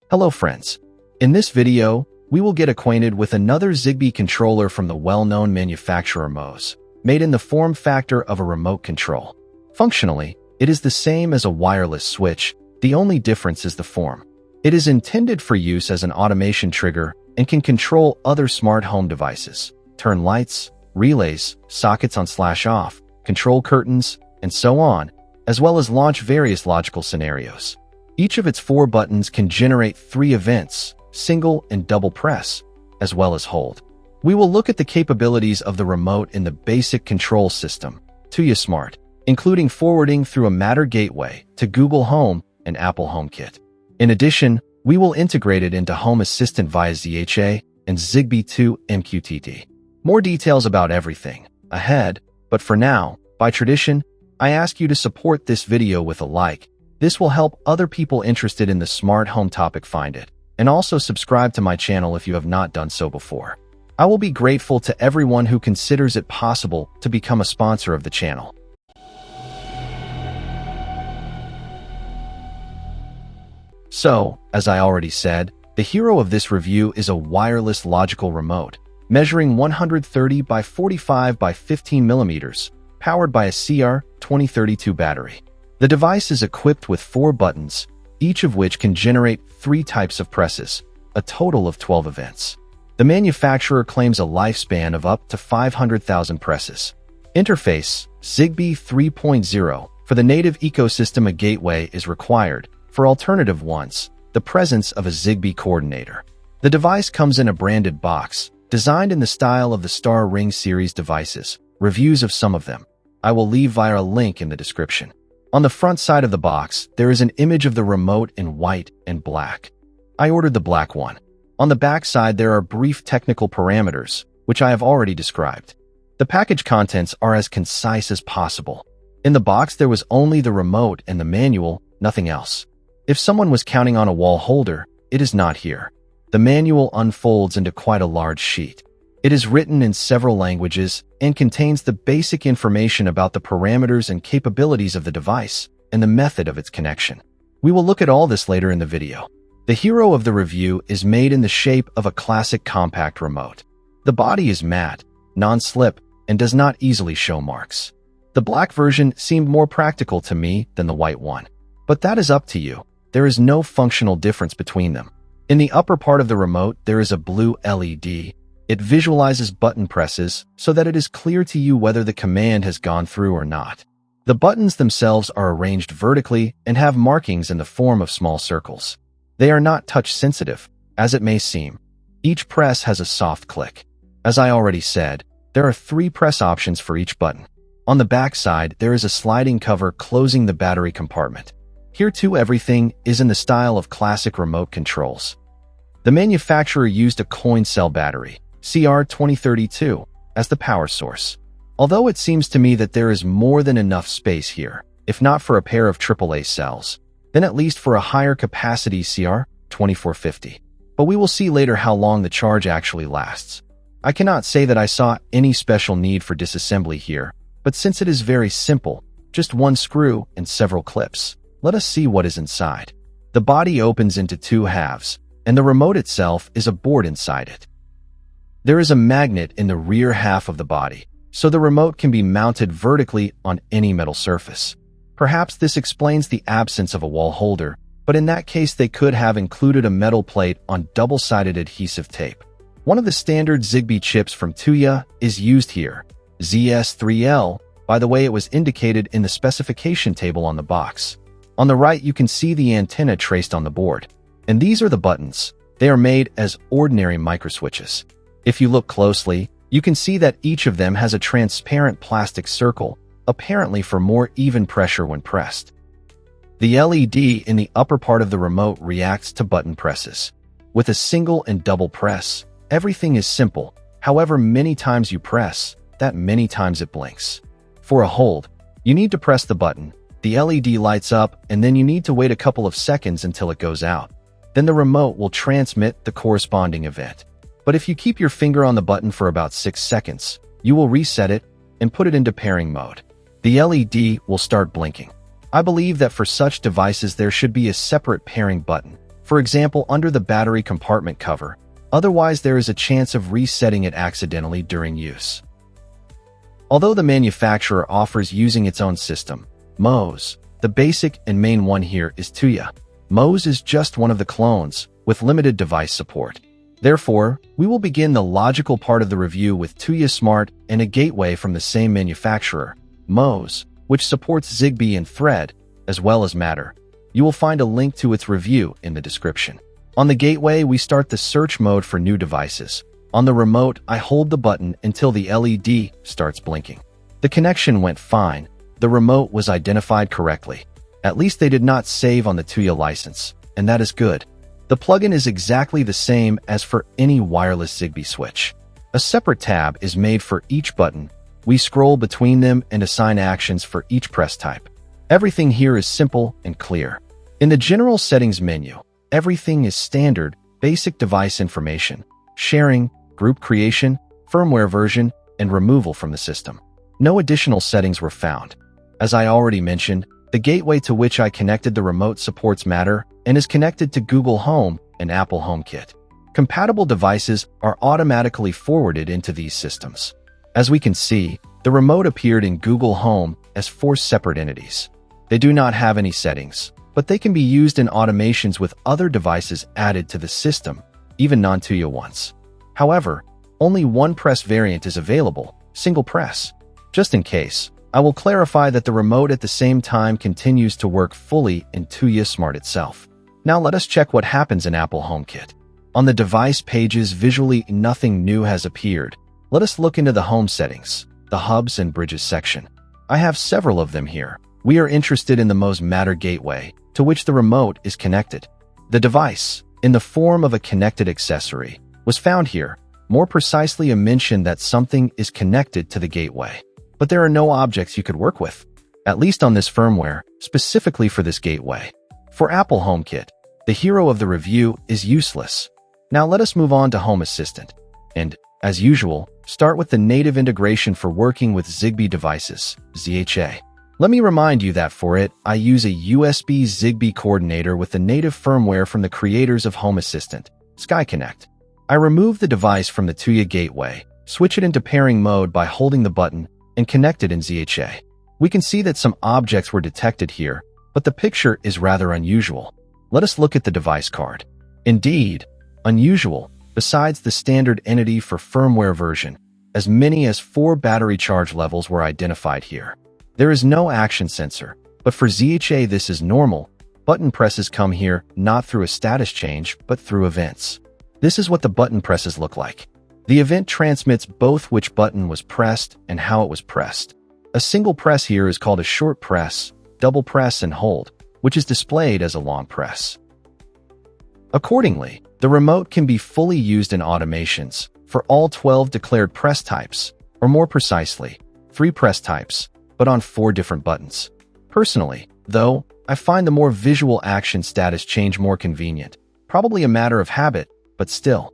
Hello friends. In this video, we will get acquainted with another Zigbee controller from the well-known manufacturer Moes, made in the form factor of a remote control. Functionally, it is the same as a wireless switch, the only difference is the form. It is intended for use as an automation trigger and can control other smart home devices, turn lights, relays, sockets on/off, control curtains, and so on, as well as launch various logical scenarios. Each of its 4 buttons can generate 3 events, single and double press, as well as hold. We will look at the capabilities of the remote in the basic control system, Tuya Smart, including forwarding through a Matter gateway to Google Home and Apple Homekit. In addition, we will integrate it into Home Assistant via ZHA and Zigbee2mqtt. More details about everything ahead, but for now, by tradition, I ask you to support this video with a like. This will help other people interested in the smart home topic find it, and also subscribe to my channel if you have not done so before. I will be grateful to everyone who considers it possible to become a sponsor of the channel. So, as I already said, the hero of this review is a wireless logical remote, measuring 130 by 45 by 15 millimeters, powered by a CR2032 battery. The device is equipped with 4 buttons, each of which can generate 3 types of presses, a total of 12 events. The manufacturer claims a lifespan of up to 500,000 presses. Interface: Zigbee 3.0. For the native ecosystem, a gateway is required. For alternative ones, the presence of a Zigbee coordinator. The device comes in a branded box, designed in the style of the Star Ring series devices. Reviews of some of them I will leave via a link in the description. On the front side of the box, there is an image of the remote in white and black. I ordered the black one. On the back side, there are brief technical parameters, which I have already described. The package contents are as concise as possible. In the box, there was only the remote and the manual, nothing else. If someone was counting on a wall holder, it is not here. The manual unfolds into quite a large sheet. It is written in several languages and contains the basic information about the parameters and capabilities of the device and the method of its connection. We will look at all this later in the video. The hero of the review is made in the shape of a classic compact remote. The body is matte, non-slip, and does not easily show marks. The black version seemed more practical to me than the white one. But that is up to you. There is no functional difference between them. In the upper part of the remote, there is a blue LED. It visualizes button presses so that it is clear to you whether the command has gone through or not. The buttons themselves are arranged vertically and have markings in the form of small circles. They are not touch-sensitive, as it may seem. Each press has a soft click. As I already said, there are 3 press options for each button. On the back side, there is a sliding cover closing the battery compartment. Here too, everything is in the style of classic remote controls. The manufacturer used a coin cell battery, CR2032, as the power source. Although it seems to me that there is more than enough space here, if not for a pair of AAA cells, then at least for a higher capacity CR2450. But we will see later how long the charge actually lasts. I cannot say that I saw any special need for disassembly here, but since it is very simple, just 1 screw and several clips, let us see what is inside. The body opens into 2 halves, and the remote itself is a board inside it. There is a magnet in the rear half of the body, so the remote can be mounted vertically on any metal surface. Perhaps this explains the absence of a wall holder, but in that case they could have included a metal plate on double-sided adhesive tape. One of the standard Zigbee chips from Tuya is used here, ZS3L. By the way, it was indicated in the specification table on the box. On the right, you can see the antenna traced on the board. And these are the buttons. They are made as ordinary microswitches. If you look closely, you can see that each of them has a transparent plastic circle, apparently for more even pressure when pressed. The LED in the upper part of the remote reacts to button presses. With a single and double press, everything is simple. However many times you press, that many times it blinks. For a hold, you need to press the button, the LED lights up, and then you need to wait a couple of seconds until it goes out. Then the remote will transmit the corresponding event. But if you keep your finger on the button for about 6 seconds, you will reset it and put it into pairing mode. The LED will start blinking. I believe that for such devices there should be a separate pairing button, for example under the battery compartment cover. Otherwise, there is a chance of resetting it accidentally during use. Although the manufacturer offers using its own system, Moes, the basic and main one here is Tuya. Moes is just one of the clones, with limited device support. Therefore, we will begin the logical part of the review with Tuya Smart and a gateway from the same manufacturer, Moes, which supports Zigbee and Thread, as well as Matter. You will find a link to its review in the description. On the gateway, we start the search mode for new devices. On the remote, I hold the button until the LED starts blinking. The connection went fine. The remote was identified correctly. At least they did not save on the Tuya license, and that is good. The plugin is exactly the same as for any wireless Zigbee switch. A separate tab is made for each button. We scroll between them and assign actions for each press type. Everything here is simple and clear. In the General Settings menu, everything is standard, basic device information, sharing, group creation, firmware version, and removal from the system. No additional settings were found. As I already mentioned, the gateway to which I connected the remote supports Matter and is connected to Google Home and Apple Homekit. Compatible devices are automatically forwarded into these systems. As we can see, the remote appeared in Google Home as 4 separate entities. They do not have any settings, but they can be used in automations with other devices added to the system, even non-Tuya ones. However, only one press variant is available, single press. Just in case, I will clarify that the remote at the same time continues to work fully in Tuya Smart itself. Now let us check what happens in Apple HomeKit. On the device pages, visually nothing new has appeared. Let us look into the home settings, the hubs and bridges section. I have several of them here. We are interested in the Moes Matter gateway, to which the remote is connected. The device, in the form of a connected accessory, was found here, more precisely a mention that something is connected to the gateway. But there are no objects you could work with, at least on this firmware, specifically for this gateway. For Apple HomeKit, the hero of the review is useless. Now let us move on to Home Assistant, and, as usual, start with the native integration for working with Zigbee devices, ZHA. Let me remind you that for it, I use a USB Zigbee coordinator with the native firmware from the creators of Home Assistant, SkyConnect. I remove the device from the Tuya gateway, switch it into pairing mode by holding the button, and connect it in ZHA. We can see that some objects were detected here, but the picture is rather unusual. Let us look at the device card. Indeed, unusual, besides the standard entity for firmware version, as many as 4 battery charge levels were identified here. There is no action sensor, but for ZHA this is normal. Button presses come here not through a status change, but through events. This is what the button presses look like. The event transmits both which button was pressed and how it was pressed. A single press here is called a short press, double press and hold, which is displayed as a long press. Accordingly, the remote can be fully used in automations for all 12 declared press types, or more precisely, 3 press types, but on 4 different buttons. Personally, though, I find the more visual action status change more convenient, probably a matter of habit, but still.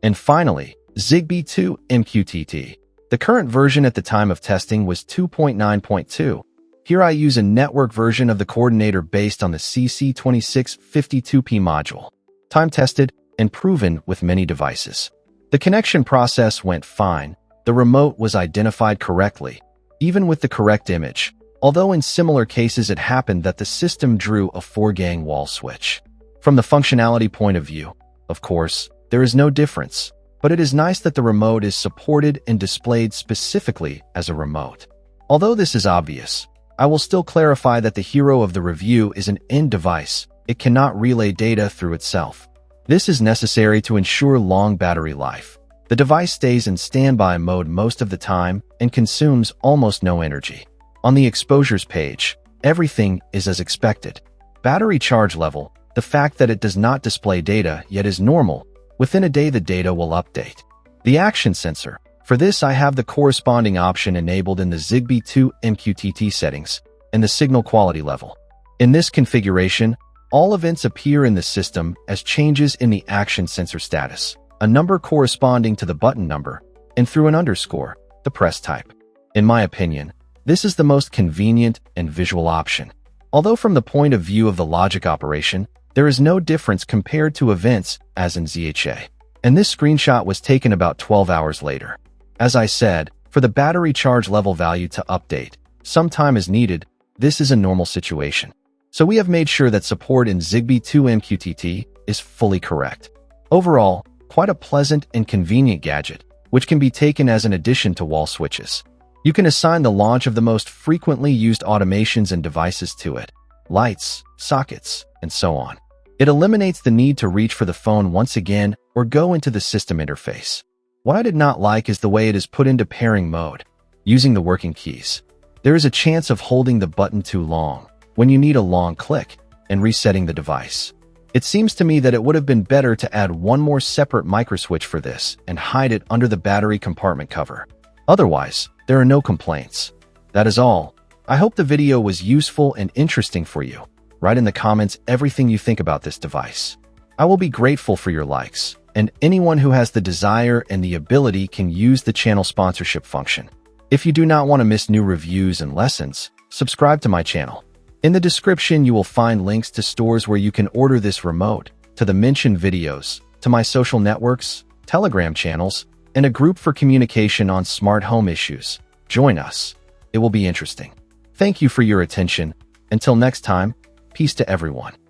And finally, Zigbee2mqtt. The current version at the time of testing was 2.9.2. Here I use a network version of the coordinator based on the CC2652P module, time-tested and proven with many devices. The connection process went fine. The remote was identified correctly, even with the correct image, although in similar cases it happened that the system drew a 4-gang wall switch. From the functionality point of view, of course, there is no difference, but it is nice that the remote is supported and displayed specifically as a remote. Although this is obvious, I will still clarify that the hero of the review is an end device. It cannot relay data through itself. This is necessary to ensure long battery life. The device stays in standby mode most of the time and consumes almost no energy. On the exposures page, everything is as expected. Battery charge level, the fact that it does not display data yet is normal. Within a day the data will update. The action sensor. For this I have the corresponding option enabled in the Zigbee2mqtt settings and the signal quality level. In this configuration, all events appear in the system as changes in the action sensor status, a number corresponding to the button number, and through an underscore, the press type. In my opinion, this is the most convenient and visual option. Although from the point of view of the logic operation, There is no difference compared to events as in ZHA. And this screenshot was taken about 12 hours later. As I said, for the battery charge level value to update, some time is needed. This is a normal situation. So we have made sure that support in Zigbee2mqtt is fully correct. Overall, quite a pleasant and convenient gadget, which can be taken as an addition to wall switches. You can assign the launch of the most frequently used automations and devices to it, lights, sockets, and so on. It eliminates the need to reach for the phone once again or go into the system interface. What I did not like is the way it is put into pairing mode, using the working keys. There is a chance of holding the button too long when you need a long click and resetting the device. It seems to me that it would have been better to add one more separate microswitch for this and hide it under the battery compartment cover. Otherwise, there are no complaints. That is all. I hope the video was useful and interesting for you. Write in the comments everything you think about this device. I will be grateful for your likes, and anyone who has the desire and the ability can use the channel sponsorship function. If you do not want to miss new reviews and lessons, subscribe to my channel. In the description, you will find links to stores where you can order this remote, to the mentioned videos, to my social networks, Telegram channels, and a group for communication on smart home issues. Join us. It will be interesting. Thank you for your attention. Until next time, peace to everyone.